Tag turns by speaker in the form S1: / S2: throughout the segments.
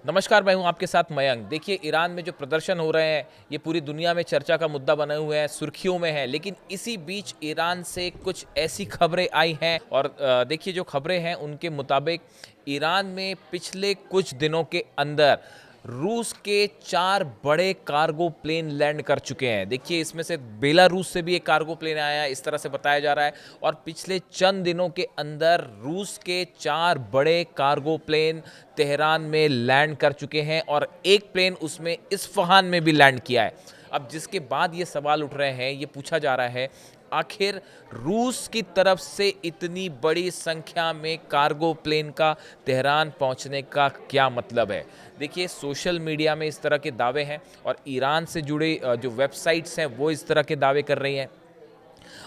S1: नमस्कार, मैं हूं आपके साथ मयंक। देखिए, ईरान में जो प्रदर्शन हो रहे हैं, ये पूरी दुनिया में चर्चा का मुद्दा बने हुए हैं, सुर्खियों में है। लेकिन इसी बीच ईरान से कुछ ऐसी खबरें आई हैं और देखिए जो खबरें हैं उनके मुताबिक ईरान में पिछले कुछ दिनों के अंदर रूस के 4 बड़े कार्गो प्लेन लैंड कर चुके हैं। देखिए, इसमें से बेलारूस से भी एक कार्गो प्लेन आया है, इस तरह से बताया जा रहा है। और पिछले चंद दिनों के अंदर रूस के 4 बड़े कार्गो प्लेन तेहरान में लैंड कर चुके हैं और एक प्लेन उसमें इस्फहान में भी लैंड किया है। अब जिसके बाद ये सवाल उठ रहे हैं, ये पूछा जा रहा है, आखिर रूस की तरफ से इतनी बड़ी संख्या में कार्गो प्लेन का तेहरान पहुंचने का क्या मतलब है। देखिए, सोशल मीडिया में इस तरह के दावे हैं और ईरान से जुड़े जो वेबसाइट्स हैं वो इस तरह के दावे कर रही हैं।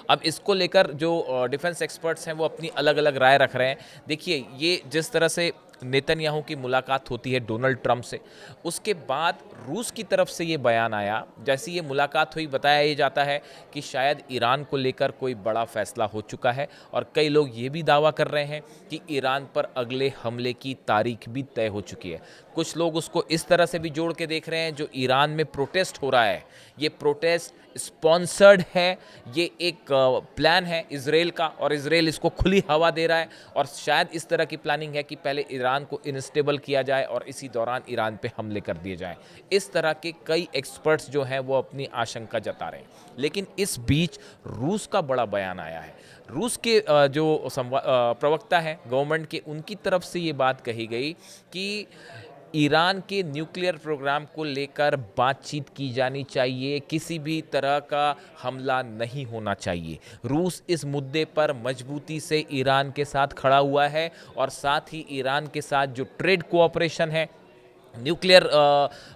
S1: अब इसको लेकर जो डिफेंस एक्सपर्ट्स हैं वो अपनी अलग अलग राय रख रहे हैं। देखिए, ये जिस तरह से नेतन्याहू की मुलाकात होती है डोनाल्ड ट्रंप से, उसके बाद रूस की तरफ से ये बयान आया। जैसे ये मुलाकात हुई, बताया ये जाता है कि शायद ईरान को लेकर कोई बड़ा फैसला हो चुका है और कई लोग ये भी दावा कर रहे हैं कि ईरान पर अगले हमले की तारीख भी तय हो चुकी है। कुछ लोग उसको इस तरह से भी जोड़ के देख रहे हैं, जो ईरान में प्रोटेस्ट हो रहा है, ये प्रोटेस्ट स्पॉन्सर्ड है, ये एक प्लान है इजराइल का और इजराइल इसको खुली हवा दे रहा है। और शायद इस तरह की प्लानिंग है कि पहले ईरान को इनस्टेबल किया जाए और इसी दौरान ईरान पे हमले कर दिए जाएं। इस तरह के कई एक्सपर्ट्स जो हैं वो अपनी आशंका जता रहे हैं। लेकिन इस बीच रूस का बड़ा बयान आया है। रूस के जो प्रवक्ता हैं गवर्नमेंट के, उनकी तरफ से ये बात कही गई कि ईरान के न्यूक्लियर प्रोग्राम को लेकर बातचीत की जानी चाहिए, किसी भी तरह का हमला नहीं होना चाहिए। रूस इस मुद्दे पर मजबूती से ईरान के साथ खड़ा हुआ है और साथ ही ईरान के साथ जो ट्रेड कोऑपरेशन है, न्यूक्लियर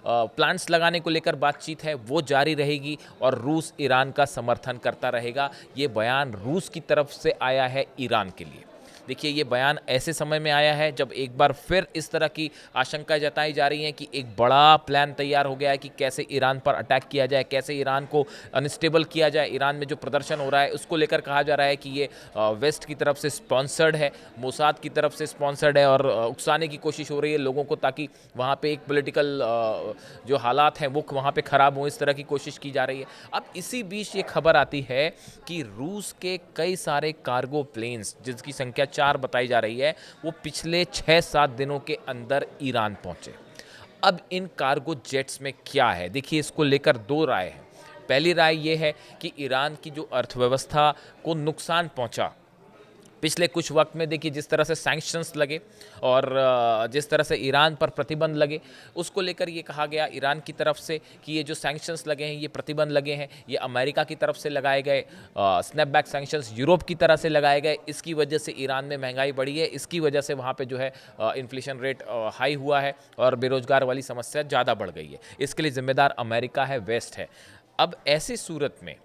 S1: प्लांट्स लगाने को लेकर बातचीत है, वो जारी रहेगी और रूस ईरान का समर्थन करता रहेगा। ये बयान रूस की तरफ से आया है ईरान के लिए। देखिए, ये बयान ऐसे समय में आया है जब एक बार फिर इस तरह की आशंकाएं जताई जा रही हैं कि एक बड़ा प्लान तैयार हो गया है कि कैसे ईरान पर अटैक किया जाए, कैसे ईरान को अनस्टेबल किया जाए। ईरान में जो प्रदर्शन हो रहा है उसको लेकर कहा जा रहा है कि ये वेस्ट की तरफ से स्पॉन्सर्ड है, मोसाद की तरफ से स्पॉन्सर्ड है और उकसाने की कोशिश हो रही है लोगों को, ताकि वहाँ पे एक पॉलिटिकल जो हालात हैं वो वहाँ पे ख़राब हों, इस तरह की कोशिश की जा रही है। अब इसी बीच ये खबर आती है कि रूस के कई सारे कार्गो प्लेन्स, जिसकी संख्या 4 बताई जा रही है, वो पिछले 6-7 दिनों के अंदर ईरान पहुंचे। अब इन कार्गो जेट्स में क्या है, देखिए इसको लेकर दो राय हैं। पहली राय ये है कि ईरान की जो अर्थव्यवस्था को नुकसान पहुंचा पिछले कुछ वक्त में, देखिए जिस तरह से सैंक्शंस लगे और जिस तरह से ईरान पर प्रतिबंध लगे, उसको लेकर ये कहा गया ईरान की तरफ से कि ये जो सैंक्शंस लगे हैं, ये प्रतिबंध लगे हैं, ये अमेरिका की तरफ से लगाए गए स्नैपबैक सैंक्शंस यूरोप की तरह से लगाए गए। इसकी वजह से ईरान में महंगाई बढ़ी है, इसकी वजह से वहाँ पे जो है इन्फ्लेशन रेट हाई हुआ है और बेरोजगार वाली समस्या ज़्यादा बढ़ गई है। इसके लिए जिम्मेदार अमेरिका है, वेस्ट है। अब ऐसी सूरत में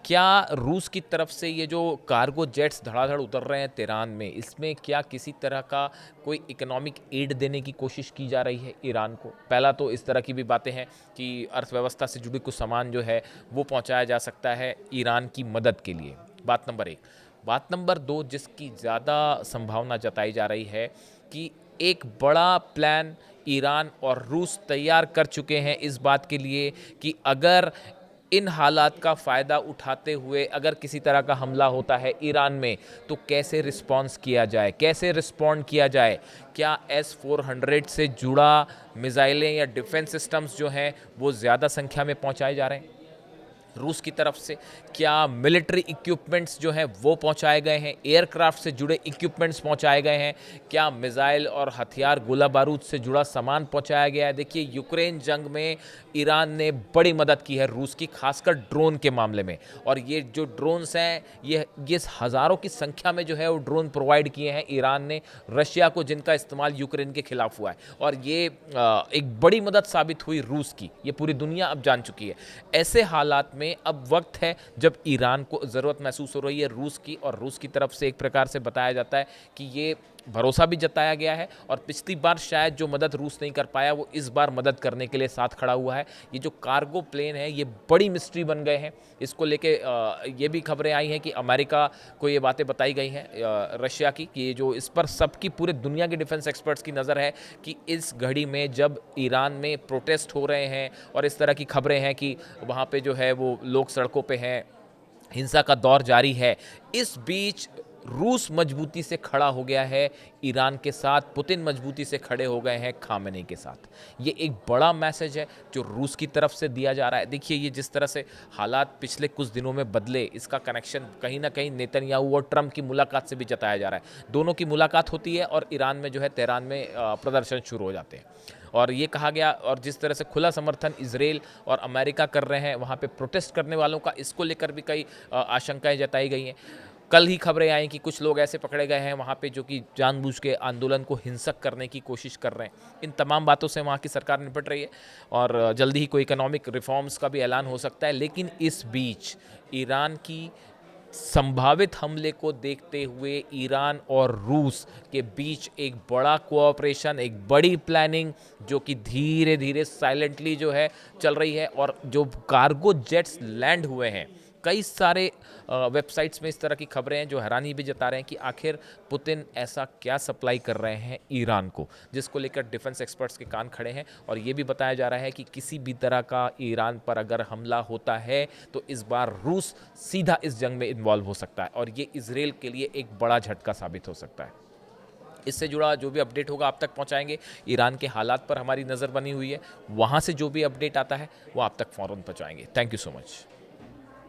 S1: क्या रूस की तरफ से ये जो कार्गो जेट्स धड़ाधड़ उतर रहे हैं तेहरान में, इसमें क्या किसी तरह का कोई इकोनॉमिक एड देने की कोशिश की जा रही है ईरान को? पहला तो इस तरह की भी बातें हैं कि अर्थव्यवस्था से जुड़ी कुछ सामान जो है वो पहुंचाया जा सकता है ईरान की मदद के लिए। बात नंबर एक। बात नंबर दो, जिसकी ज़्यादा संभावना जताई जा रही है कि एक बड़ा प्लान ईरान और रूस तैयार कर चुके हैं इस बात के लिए कि अगर इन हालात का फ़ायदा उठाते हुए अगर किसी तरह का हमला होता है ईरान में, तो कैसे रिस्पॉन्स किया जाए, कैसे रिस्पॉन्ड किया जाए। क्या S-400 से जुड़ा मिसाइलें या डिफेंस सिस्टम्स जो हैं वो ज़्यादा संख्या में पहुंचाए जा रहे हैं रूस की तरफ से? क्या मिलिट्री इक्विपमेंट्स जो हैं वो पहुंचाए गए हैं, एयरक्राफ्ट से जुड़े इक्विपमेंट्स पहुंचाए गए हैं? क्या मिसाइल और हथियार, गोला बारूद से जुड़ा सामान पहुंचाया गया है? देखिए, यूक्रेन जंग में ईरान ने बड़ी मदद की है रूस की, खासकर ड्रोन के मामले में। और ये जो ड्रोन्स हैं, ये हज़ारों की संख्या में जो है वो ड्रोन प्रोवाइड किए हैं ईरान ने रशिया को, जिनका इस्तेमाल यूक्रेन के खिलाफ हुआ है। और ये एक बड़ी मदद साबित हुई रूस की, ये पूरी दुनिया अब जान चुकी है। ऐसे हालात में अब वक्त है जब ईरान को ज़रूरत महसूस हो रही है रूस की, और रूस की तरफ से एक प्रकार से बताया जाता है कि ये भरोसा भी जताया गया है और पिछली बार शायद जो मदद रूस नहीं कर पाया वो इस बार मदद करने के लिए साथ खड़ा हुआ है। ये जो कार्गो प्लेन है ये बड़ी मिस्ट्री बन गए हैं। इसको लेके ये भी खबरें आई हैं कि अमेरिका को ये बातें बताई गई हैं रशिया की, कि ये जो इस पर सबकी पूरे दुनिया के डिफेंस एक्सपर्ट्स की नज़र है कि इस घड़ी में जब ईरान में प्रोटेस्ट हो रहे हैं और इस तरह की खबरें हैं कि वहाँ पे जो है वो लोग सड़कों पे हैं, हिंसा का दौर जारी है, इस बीच रूस मजबूती से खड़ा हो गया है ईरान के साथ, पुतिन मजबूती से खड़े हो गए हैं खामेनी के साथ। ये एक बड़ा मैसेज है जो रूस की तरफ से दिया जा रहा है। देखिए ये जिस तरह से हालात पिछले कुछ दिनों में बदले, इसका कनेक्शन कहीं ना कहीं नेतन्याहू और ट्रंप की मुलाकात से भी जताया जा रहा है। दोनों की मुलाकात होती है और ईरान में जो है तेहरान में प्रदर्शन शुरू हो जाते हैं और ये कहा गया, और जिस तरह से खुला समर्थन इजराइल और अमेरिका कर रहे हैं वहाँ पे प्रोटेस्ट करने वालों का, इसको लेकर भी कई आशंकाएं जताई गई हैं। कल ही खबरें आई कि कुछ लोग ऐसे पकड़े गए हैं वहाँ पे जो कि जानबूझ के आंदोलन को हिंसक करने की कोशिश कर रहे हैं। इन तमाम बातों से वहाँ की सरकार निपट रही है और जल्दी ही कोई इकोनॉमिक रिफॉर्म्स का भी ऐलान हो सकता है। लेकिन इस बीच ईरान की संभावित हमले को देखते हुए ईरान और रूस के बीच एक बड़ा कोऑपरेशन, एक बड़ी प्लानिंग जो कि धीरे धीरे साइलेंटली जो है चल रही है। और जो कार्गो जेट्स लैंड हुए हैं, कई सारे वेबसाइट्स में इस तरह की खबरें हैं जो हैरानी भी जता रहे हैं कि आखिर पुतिन ऐसा क्या सप्लाई कर रहे हैं ईरान को, जिसको लेकर डिफेंस एक्सपर्ट्स के कान खड़े हैं। और ये भी बताया जा रहा है कि किसी भी तरह का ईरान पर अगर हमला होता है तो इस बार रूस सीधा इस जंग में इन्वॉल्व हो सकता है और ये इजराइल के लिए एक बड़ा झटका साबित हो सकता है। इससे जुड़ा जो भी अपडेट होगा आप तक पहुंचाएंगे। ईरान के हालात पर हमारी नज़र बनी हुई है, वहाँ से जो भी अपडेट आता है वो आप तक फ़ौरन पहुंचाएंगे। Thank you so much.